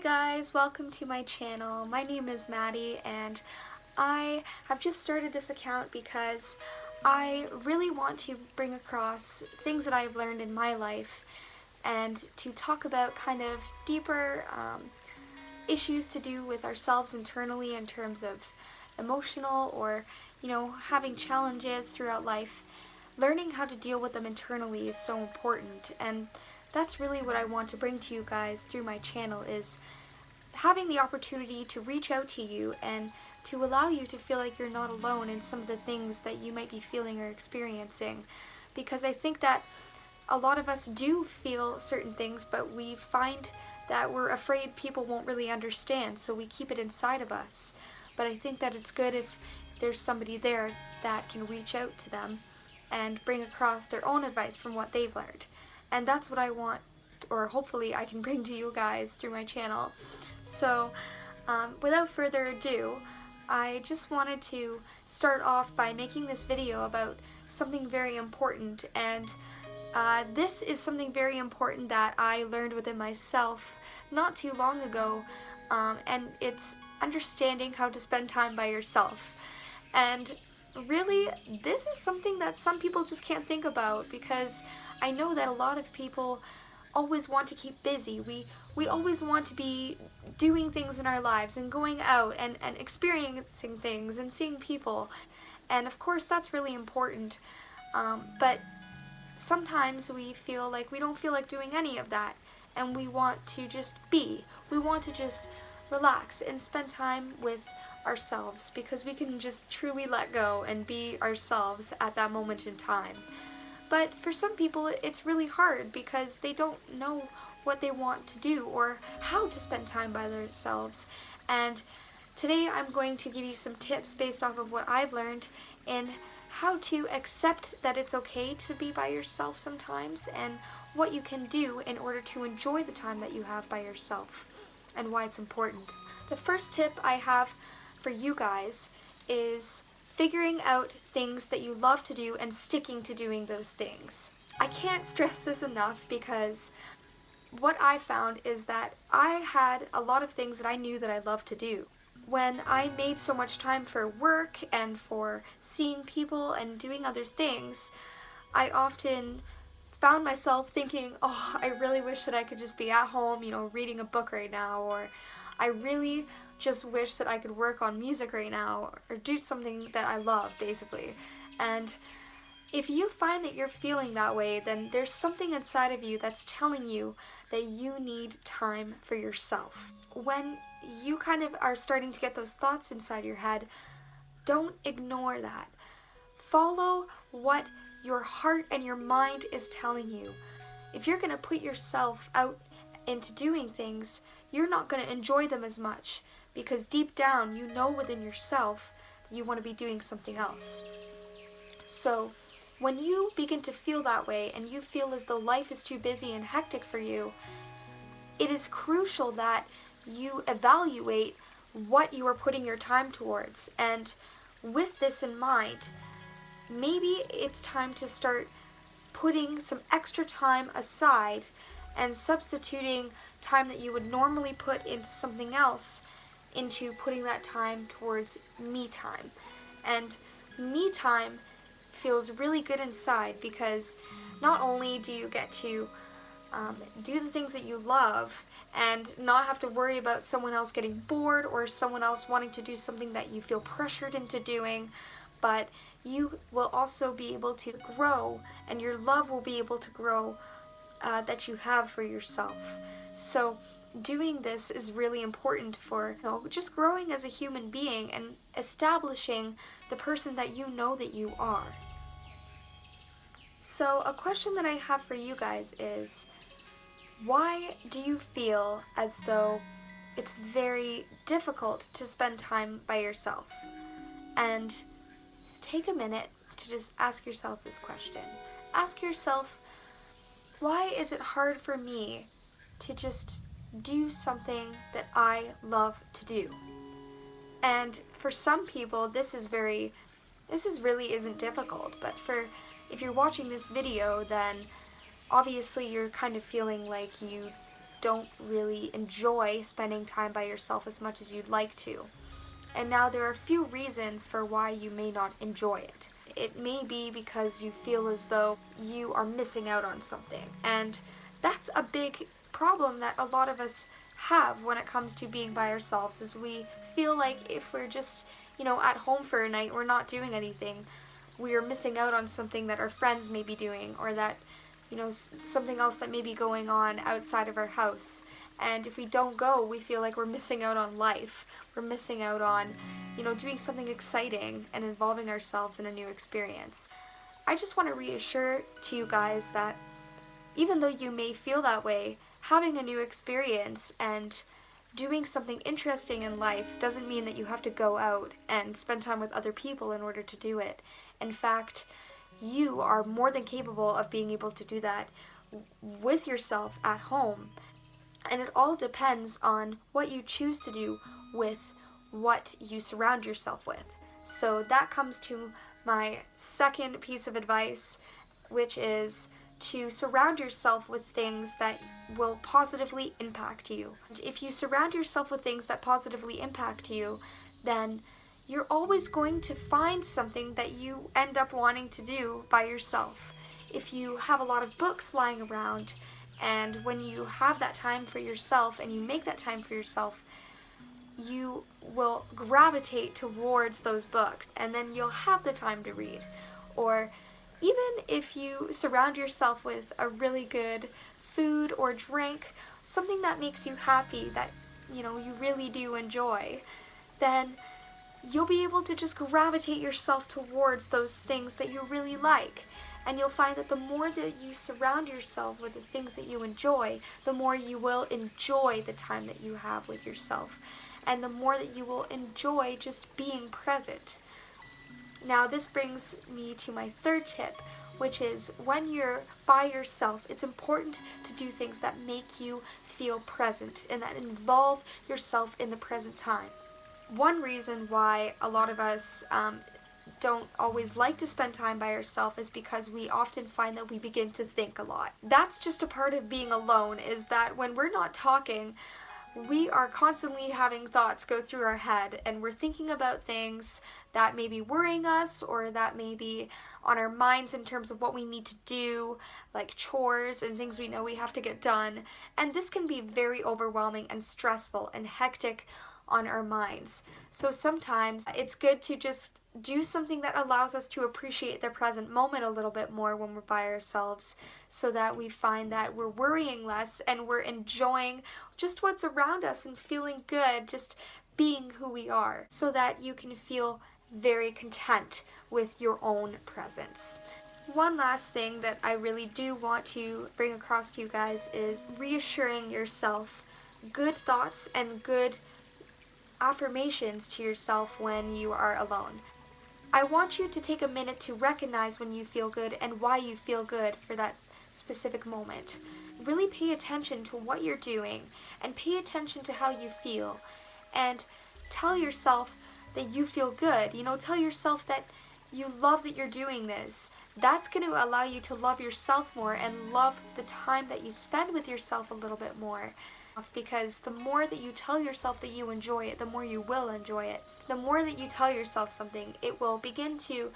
guys, welcome to my channel. My name is Maddie and I have just started this account because I really want to bring across things that I've learned in my life and to talk about kind of deeper issues to do with ourselves internally in terms of emotional or, having challenges throughout life. Learning how to deal with them internally is so important, and that's really what I want to bring to you guys through my channel, is having the opportunity to reach out to you and to allow you to feel like you're not alone in some of the things that you might be feeling or experiencing. Because I think that a lot of us do feel certain things, but we find that we're afraid people won't really understand, so we keep it inside of us. But I think that it's good if there's somebody there that can reach out to them and bring across their own advice from what they've learned. And that's what I want, or hopefully I can bring to you guys through my channel. So without further ado, I just wanted to start off by making this video about something very important. And this is something very important that I learned within myself not too long ago, and it's understanding how to spend time by yourself. And really, this is something that some people just can't think about, because I know that a lot of people always want to keep busy. We always want to be doing things in our lives and going out and experiencing things and seeing people. And of course that's really important, but sometimes we feel like we don't feel like doing any of that, and we want to just be. We want to just relax and spend time with ourselves, because we can just truly let go and be ourselves at that moment in time. But for some people it's really hard because they don't know what they want to do or how to spend time by themselves. And today I'm going to give you some tips based off of what I've learned in how to accept that it's okay to be by yourself sometimes, and what you can do in order to enjoy the time that you have by yourself and why it's important. The first tip I have for you guys is figuring out things that you love to do and sticking to doing those things. I can't stress this enough, because what I found is that I had a lot of things that I knew that I loved to do. When I made so much time for work and for seeing people and doing other things, I often found myself thinking, oh, I really wish that I could just be at home, reading a book right now, or I really just wish that I could work on music right now, or do something that I love, basically. And if you find that you're feeling that way, then there's something inside of you that's telling you that you need time for yourself. When you kind of are starting to get those thoughts inside your head, don't ignore that. Follow what your heart and your mind is telling you. If you're going to put yourself out into doing things, you're not going to enjoy them as much, because deep down you know within yourself that you want to be doing something else. So when you begin to feel that way and you feel as though life is too busy and hectic for you, it is crucial that you evaluate what you are putting your time towards. And with this in mind, maybe it's time to start putting some extra time aside and substituting time that you would normally put into something else into putting that time towards me time. And me time feels really good inside, because not only do you get to do the things that you love and not have to worry about someone else getting bored or someone else wanting to do something that you feel pressured into doing, but you will also be able to grow, and your love will be able to grow that you have for yourself. So doing this is really important for just growing as a human being and establishing the person that you know that you are. So a question that I have for you guys is, why do you feel as though it's very difficult to spend time by yourself? And take a minute to just ask yourself this question. Ask yourself, why is it hard for me to just do something that I love to do? And for some people this really isn't difficult, but if you're watching this video, then obviously you're kind of feeling like you don't really enjoy spending time by yourself as much as you'd like to. And now there are a few reasons for why you may not enjoy it. It may be because you feel as though you are missing out on something. And that's a big problem that a lot of us have when it comes to being by ourselves, is we feel like if we're just, at home for a night, we're not doing anything, we are missing out on something that our friends may be doing, or that, something else that may be going on outside of our house. And if we don't go, we feel like we're missing out on life. We're missing out on, doing something exciting and involving ourselves in a new experience. I just want to reassure to you guys that even though you may feel that way, having a new experience and doing something interesting in life doesn't mean that you have to go out and spend time with other people in order to do it. In fact, you are more than capable of being able to do that with yourself at home. And it all depends on what you choose to do with what you surround yourself with. So that comes to my second piece of advice, which is to surround yourself with things that will positively impact you. And if you surround yourself with things that positively impact you, then you're always going to find something that you end up wanting to do by yourself. If you have a lot of books lying around, and when you have that time for yourself and you make that time for yourself, you will gravitate towards those books, and then you'll have the time to read. Or even if you surround yourself with a really good food or drink, something that makes you happy, that you really do enjoy, then you'll be able to just gravitate yourself towards those things that you really like. And you'll find that the more that you surround yourself with the things that you enjoy, the more you will enjoy the time that you have with yourself. And the more that you will enjoy just being present. Now this brings me to my third tip, which is when you're by yourself, it's important to do things that make you feel present and that involve yourself in the present time. One reason why a lot of us don't always like to spend time by ourselves is because we often find that we begin to think a lot. That's just a part of being alone, is that when we're not talking, we are constantly having thoughts go through our head, and we're thinking about things that may be worrying us or that may be on our minds in terms of what we need to do, like chores and things we know we have to get done. And this can be very overwhelming and stressful and hectic on our minds. So sometimes it's good to just do something that allows us to appreciate the present moment a little bit more when we're by ourselves, so that we find that we're worrying less and we're enjoying just what's around us and feeling good, just being who we are, so that you can feel very content with your own presence. One last thing that I really do want to bring across to you guys is reassuring yourself good thoughts and good affirmations to yourself when you are alone. I want you to take a minute to recognize when you feel good and why you feel good for that specific moment. Really pay attention to what you're doing and pay attention to how you feel, and tell yourself that you feel good. Tell yourself that you love that you're doing this. That's going to allow you to love yourself more and love the time that you spend with yourself a little bit more. Because the more that you tell yourself that you enjoy it, the more you will enjoy it. The more that you tell yourself something, it will begin to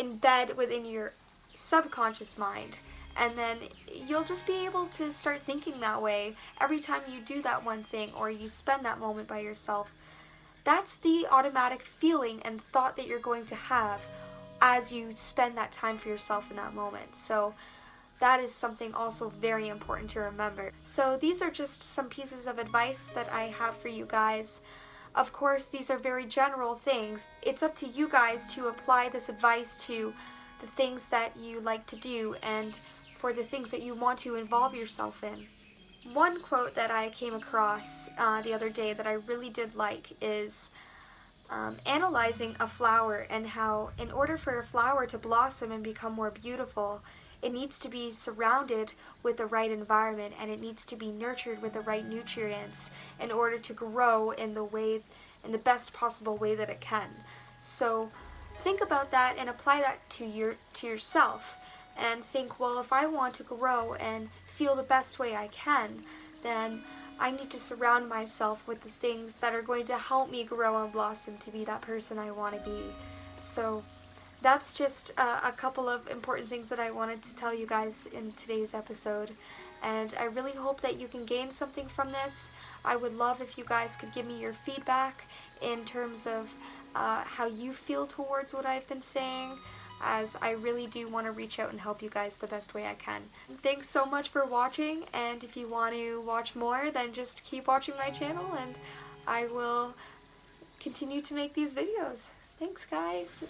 embed within your subconscious mind. And then you'll just be able to start thinking that way every time you do that one thing or you spend that moment by yourself. That's the automatic feeling and thought that you're going to have as you spend that time for yourself in that moment. So that is something also very important to remember. So these are just some pieces of advice that I have for you guys. Of course, these are very general things. It's up to you guys to apply this advice to the things that you like to do and for the things that you want to involve yourself in. One quote that I came across the other day that I really did like is analyzing a flower, and how in order for a flower to blossom and become more beautiful, it needs to be surrounded with the right environment, and it needs to be nurtured with the right nutrients in order to grow in the best possible way that it can. So think about that and apply that to yourself, and think, well, if I want to grow and feel the best way I can, then I need to surround myself with the things that are going to help me grow and blossom to be that person I want to be. So that's just a couple of important things that I wanted to tell you guys in today's episode. And I really hope that you can gain something from this. I would love if you guys could give me your feedback in terms of how you feel towards what I've been saying, as I really do want to reach out and help you guys the best way I can. Thanks so much for watching, and if you want to watch more, then just keep watching my channel and I will continue to make these videos. Thanks, guys.